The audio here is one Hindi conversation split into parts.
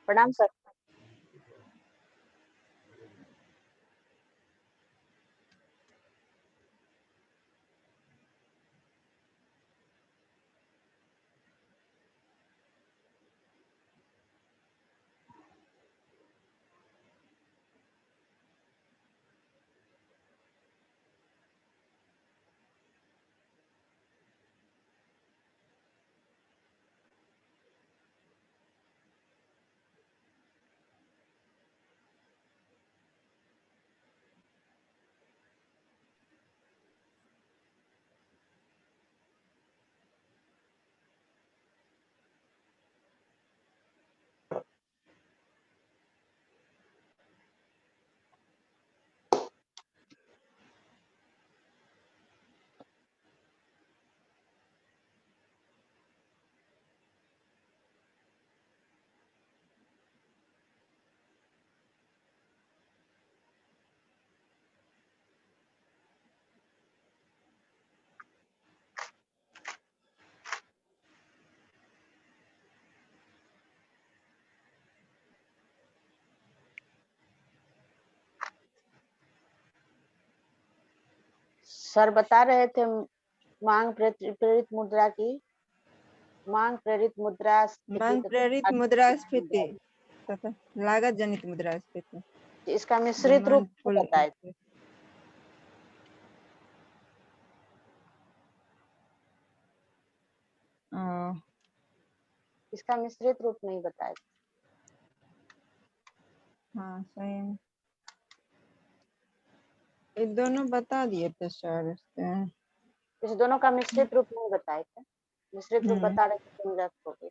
प्रणाम सर। सर बता रहे थे मांग प्रेरित मुद्रा की मांग प्रेरित मुद्रास्फीति तथा लागत जनित मुद्रास्फीति, इसका मिश्रित रूप बताए थे। इसका मिश्रित रूप नहीं बताए थे। हाँ सही, ये दोनों बता दिए थे सर। इस दोनों का मिश्रित रूप नहीं बताए थे। मिश्रित रूप बता रहे थे तो मुझे हो गई।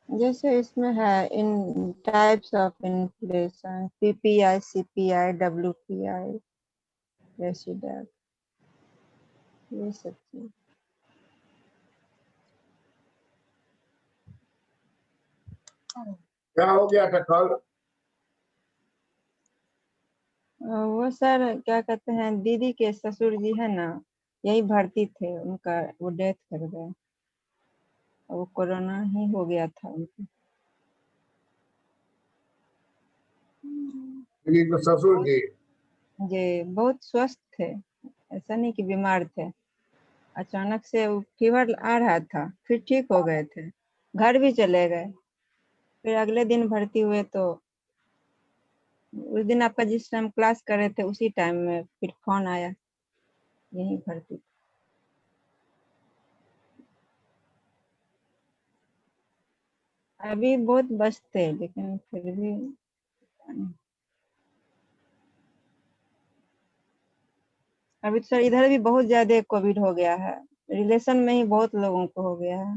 जैसे इसमें है इन types of inflation, PPI, CPI, WPI, resident, ये सब चीज। क्या हो गया था कल? वो सर क्या कहते हैं, दीदी के ससुर जी है ना, यही भर्ती थे, उनका वो डेथ कर गए, वो कोरोना ही हो गया था उनको। दीदी के ससुर जी बहुत स्वस्थ थे, ऐसा नहीं कि बीमार थे। अचानक से वो फीवर आ रहा था, फिर ठीक हो गए थे, घर भी चले गए। फिर अगले दिन भर्ती हुए तो उस दिन आपका जिस टाइम क्लास कर रहे थे उसी टाइम में फिर फोन आया, यही भर्ती। अभी बहुत बचते लेकिन फिर भी अभी तो सर इधर भी बहुत ज्यादा कोविड हो गया है, रिलेशन में ही बहुत लोगों को हो गया है।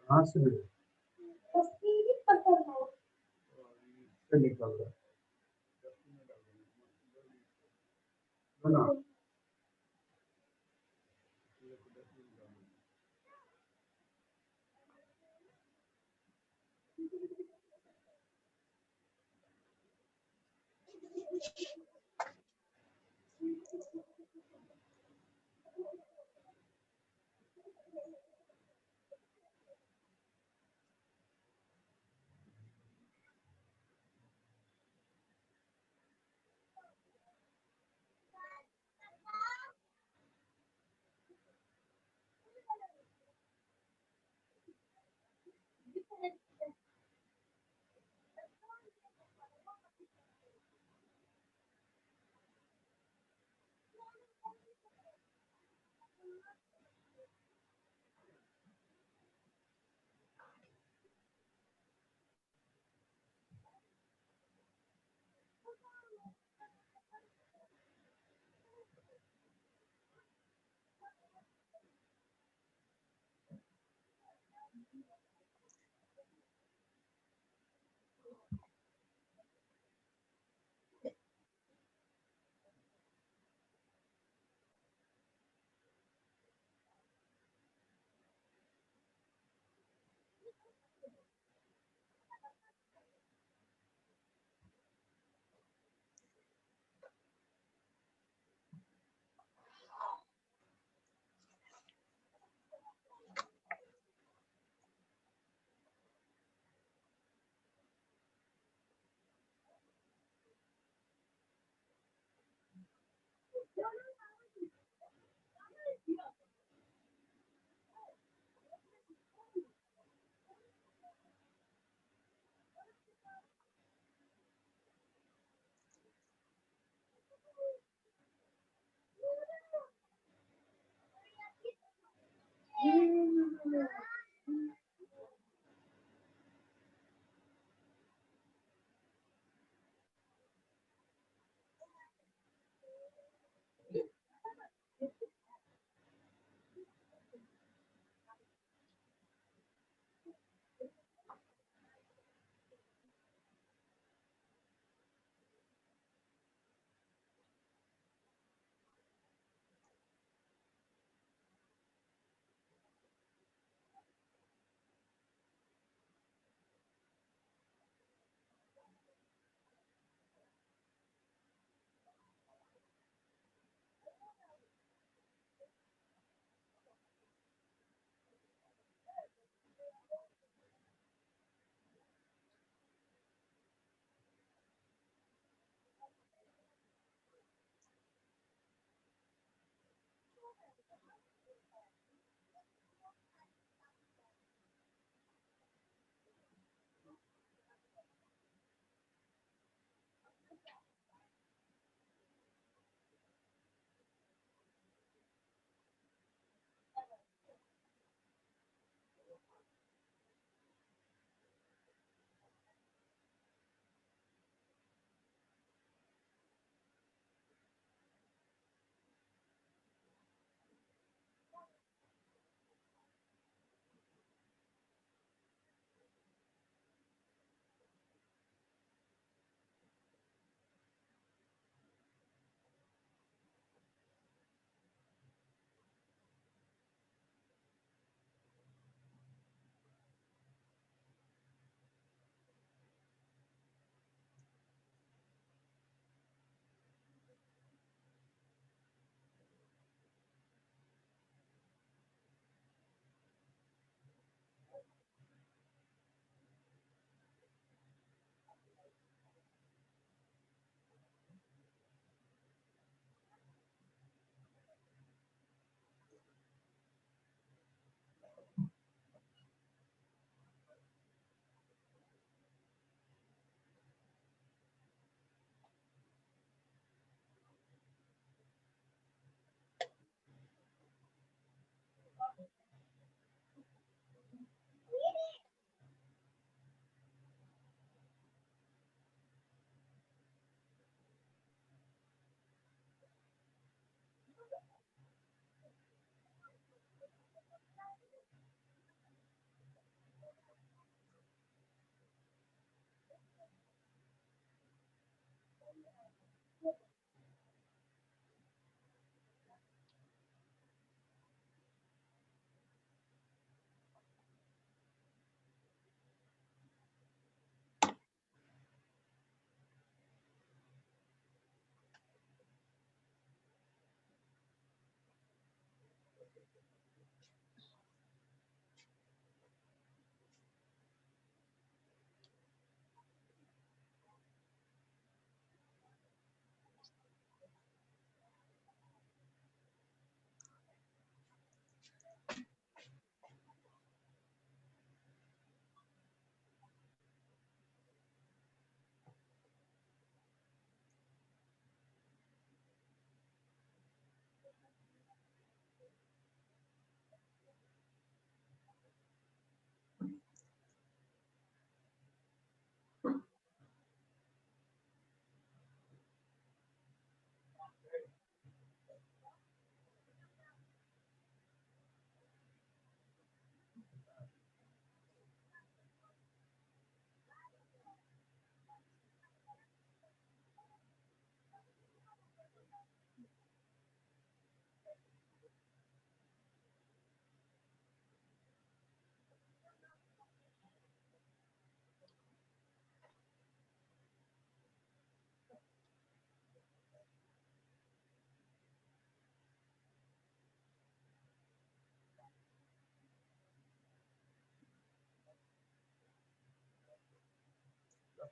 कहाँ से मिले? इससे निकल रहा है ना?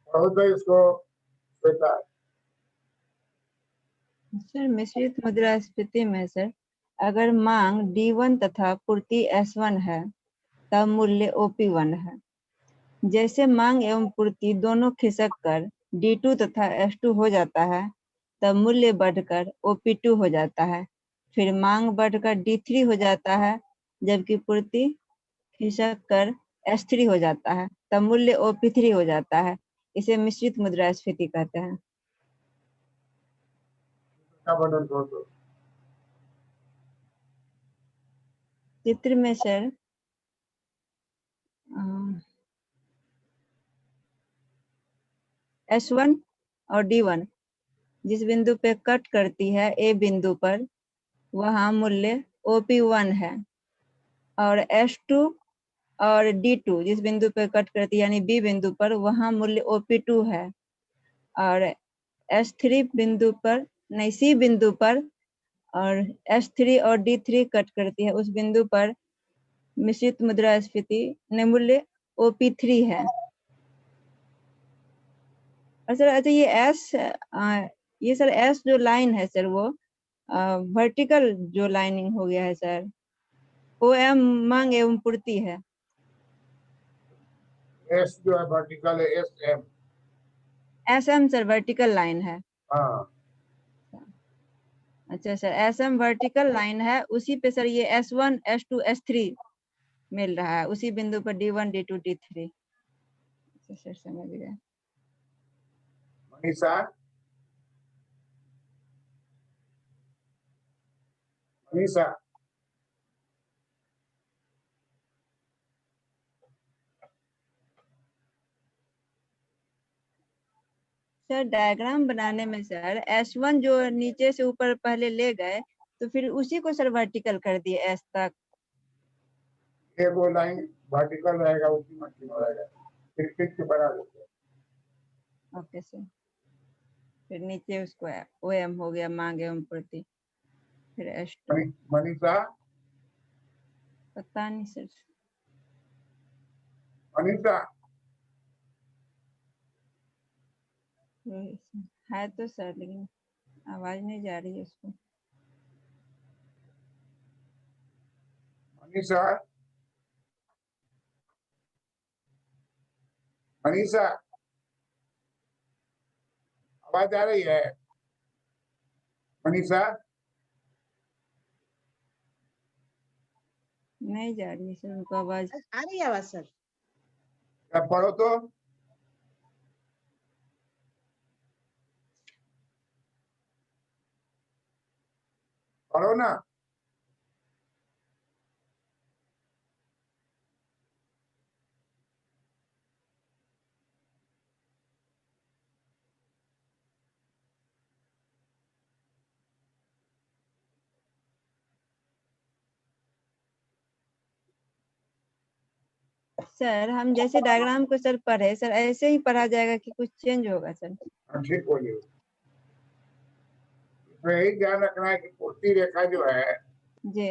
पढ़ो तो इसको श्वेता। सर मिश्रित मुद्रास्फीति में सर अगर मांग D1 तथा पूर्ति S1 है तब मूल्य OP1 है। जैसे मांग एवं पूर्ति दोनों खिसक कर D2 तथा S2 हो जाता है तब मूल्य बढ़कर OP2 हो जाता है। फिर मांग बढ़कर D3 हो जाता है जबकि पूर्ति खिसक कर S3 हो जाता है तब मूल्य OP3 हो जाता है। इसे मिश्रित मुद्रास्फीति कहते हैं। क्या वर्णन करो तो। चित्र में सर S1 और D1 जिस बिंदु पे कट करती है A बिंदु पर वहां मूल्य OP1 है और S2 और D2 जिस बिंदु पे कट करती है यानी B बिंदु पर वहां मूल्य OP2 है और S3 बिंदु पर नहीं C बिंदु पर और S3 और D3 कट करती है उस बिंदु पर मिश्रित मुद्रास्फीति ने मूल्य OP3 है। और सर अच्छा ये सर S जो लाइन है सर वो वर्टिकल जो लाइनिंग हो गया है सर OM मांग एवं पूर्ति है। एस जो है वर्टिकल है, SM। SM sir vertical line है। हाँ अच्छा सर SM वर्टिकल लाइन है उसी पे सर ये S1 S2 S3 मिल रहा है उसी बिंदु पर D1 D2 D3। अच्छा सर समझ गया। मनीषा, मनीषा सर डायग्राम बनाने में सर S1 जो नीचे से ऊपर पहले ले गए तो फिर उसी को सर वर्टिकल कर दिए S तक। ये वो लाइन वर्टिकल रहेगा, उसी मशीन रहेगा, फिर खींच के बना देते हैं। Okay sir. फिर नीचे उसको OM हो गया मांग एवं पूर्ति फिर S2। मनीषा, पता नहीं सर। मनीषा है तो सर लेकिन आवाज नहीं जा रही है उसको। मनीषा मनीषा आवाज आ रही है? मनीषा नहीं जा रही है सर उनको आवाज। आ रही है आवाज सर? क्या पढ़ो तो। पढ़ो ना। सर हम जैसे डायग्राम को सर पढ़े सर ऐसे ही पढ़ा जाएगा कि कुछ चेंज होगा सर? ठीक बोलिए। इसमें यही ध्यान रखना है कि पूर्ति रेखा जो है जी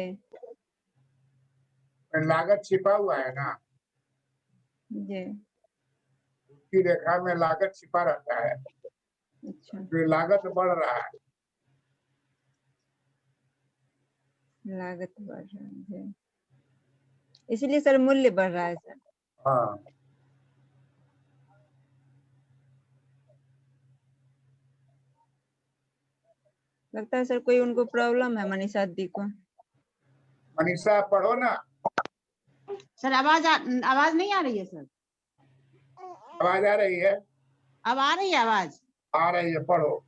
लागत छिपा हुआ है ना, जी। पूर्ति रेखा में लागत छिपा रहता है, अच्छा फिर लागत बढ़ रहा है। लागत बढ़ रहा है इसलिए सर मूल्य बढ़ रहा है सर। हाँ लगता है सर कोई उनको प्रॉब्लम है मनीषा दी को। मनीषा पढ़ो ना। सर आवाज नहीं आ रही है सर? आवाज आ रही है? अब आ रही है आवाज? आ रही है, पढ़ो।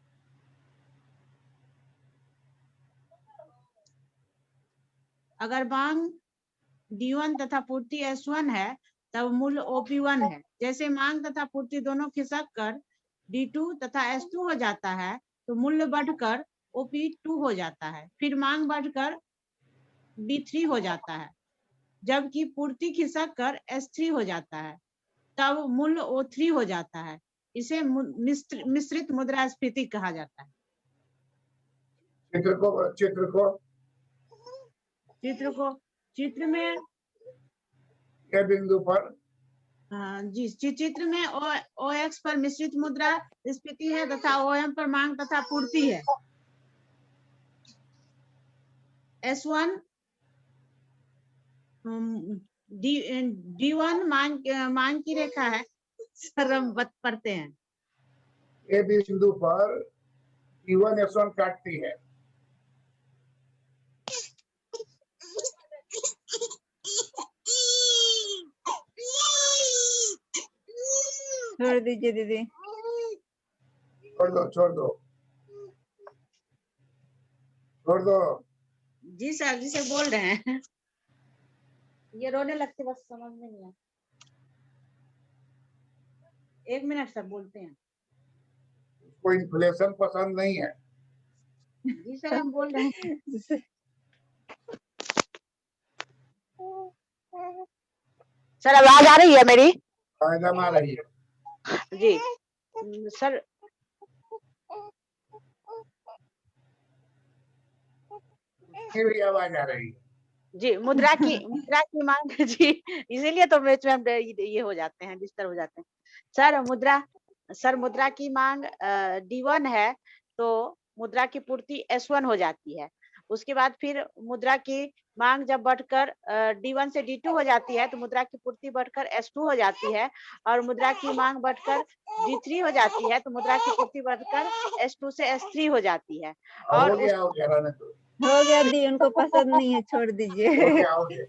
अगर मांग D1 तथा पूर्ति S1 है तब मूल्य OP1 है। जैसे मांग तथा पूर्ति दोनों खिसक कर D2 तथा S2 हो जाता है तो मूल्य बढ़कर OP2 हो जाता है। फिर मांग बढ़कर D3 हो जाता है जबकि पूर्ति खिसक कर S3 हो जाता है तब मूल्य O3 हो जाता है। इसे मिश्रित मुद्रास्फीति कहा जाता है। चित्र में यह बिंदु पर जी, चित्र में ओ एक्स पर मिश्रित मुद्रा स्फीति है तथा OM पर मांग तथा पूर्ति है। S1 D1 मांग की रेखा है। सर हम पढ़ते हैं। ए बिंदु पर D1 S1 काटती है। छोड़ दीजिए दीदी। छोड़ दो छोड़ दो छोड़ दो। जी सर, जी सर बोल रहे हैं। ये रोने लगते बस समझ में नहीं आया। 1 मिनट सर बोलते हैं। उसको इन्फ्लेशन पसंद नहीं है। जी सर हम बोल रहे हैं। सर आवाज आ रही है मेरी? एकदम आ रही है जी सर। उसकी भी आवाज आ रही है। जी मुद्रा की मांग जी, इसीलिए तो बीच में हम ये हो जाते हैं, डिस्टर्ब हो जाते हैं। सर मुद्रा की मांग D1 है तो मुद्रा की पूर्ति S1 हो जाती है। उसके बाद फिर मुद्रा की मांग जब बढ़कर D1 से D2 हो जाती है तो मुद्रा की पूर्ति बढ़कर S2 हो जाती है, और मुद्रा की मांग बढ़कर D3 हो जाती है तो मुद्रा की पूर्ति बढ़कर S2 से S3 हो जाती है। और हो गया रहने दो। हो गया दी, उनको पसंद नहीं है, छोड़ दीजिए। हो गया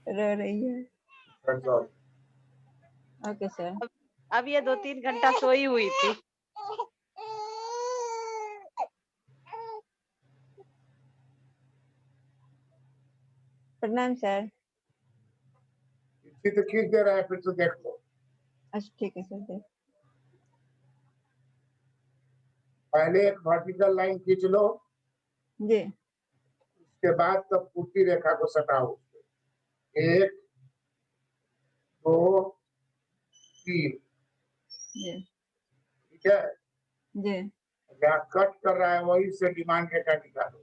रो रही है। That's all. Okay sir. अब ये 2-3 घंटा सोई हुई थी। प्रणाम सर। चित्र खींच दे रहा है, फिर से देख लो। अच्छा ठीक है सर, देख। पहले एक वर्टिकल लाइन खींच लो, जी उसके बाद तब पूर्ति रेखा को सटाओ। 1 2 3, जी ठीक है। जी जहाँ कट कर रहा है वही से डिमांड रेखा निकालो।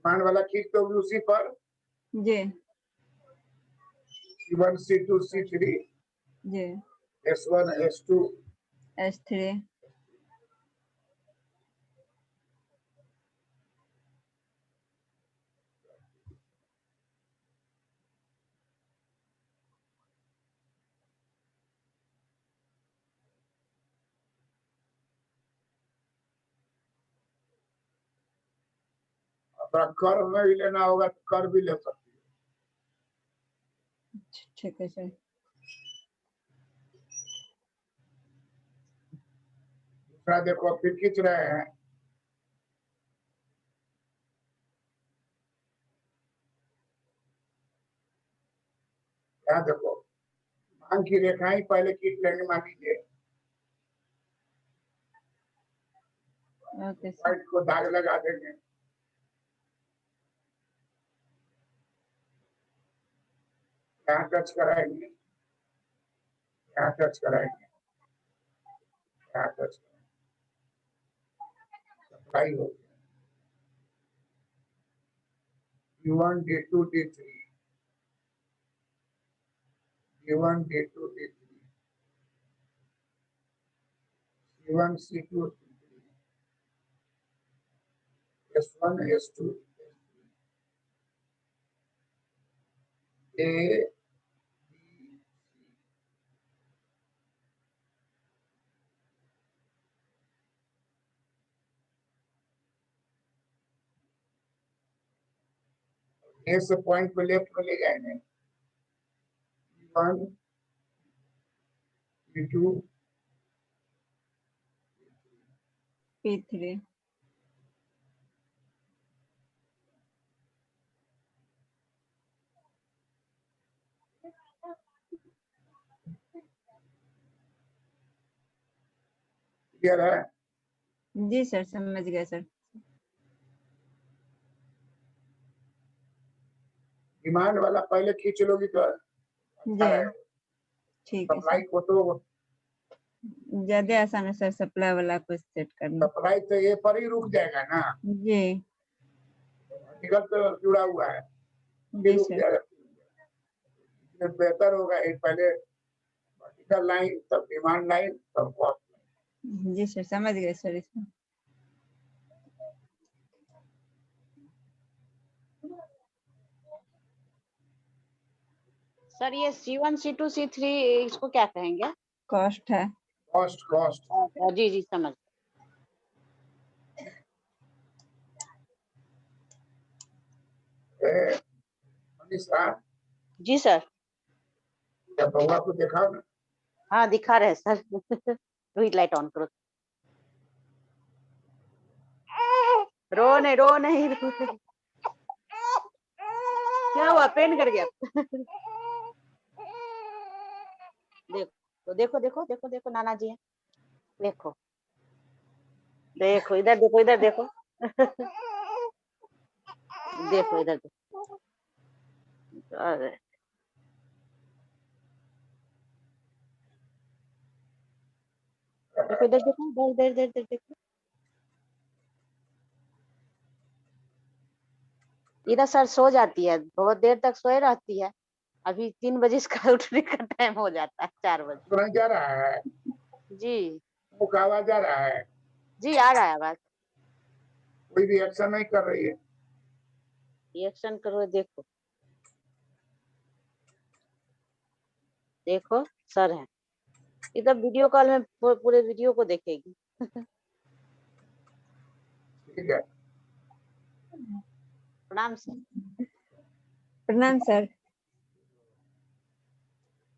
डिमांड वाला खींच दो उसी पर। जी C1 C2 C3 जी S1 S2 S3 अपना कर में भी लेना होगा तो कर भी ले सकती है। ठीक है सर। दूसरा देखो, फिर खींच रहे हैं। यहाँ देखो, मांग की रेखाएं पहले खींच लेंगे, मान लीजिए ओके सर। व्हाइट को दाग लगा देंगे। यहाँ टच कराएंगे, यहाँ टच कराएंगे, यहाँ टच कराएंगे, सप्लाई हो गया। D1 D2 D3 D1 D2 D3 C1 C2 S1 S2 A B C। A से पॉइंट को लेफ्ट में ले जाएंगे। D1 D2 P3 क्लियर है। जी सर, समझ गए सर। डिमांड वाला पहले खींच लोगी तो अच्छा जी रहेगा। ठीक है सप्लाई सर, को तो ज्यादा आसान है सर सप्लाई वाला को सेट करना। सप्लाई तो ये पर ही रुक जाएगा ना, जी वर्टिकल तो जुड़ा हुआ है, ये जी रुक सर, जाएगा। इसलिए बेहतर होगा एक पहले वर्टिकल लाइन, तब डिमांड लाइन, तब कॉस्ट। जी सर समझ गए सर इसमें। सर ये C1 C2 C3 इसको क्या कहेंगे? कॉस्ट है। कॉस्ट कॉस्ट जी जी समझ। मनीषा, जी सर। क्या बउआ को देखा ना? हाँ दिखा रहे हैं सर। रोहित लाइट ऑन करो। रो नहीं क्या हुआ, पेन कर गया? देखो देखो देखो देखो नाना जी हैं, देखो देखो इधर देखो, इधर देखो। देखो इधर देखो। अरे देखो इधर देखो, इधर इधर इधर देखो। इधर सर सो जाती है, बहुत देर तक सोए रहती है। अभी 3 बजे इसका उठने का टाइम हो जाता है, 4 बजे। तो नहीं जा रहा है, जी मुंह का आवाज जा रहा है, जी आ रहा है आवाज। कोई रिएक्शन नहीं कर रही है। रिएक्शन करो, देखो देखो सर है इधर, वीडियो कॉल में पूरे वीडियो को देखेगी। ठीक है, प्रणाम सर। प्रणाम सर।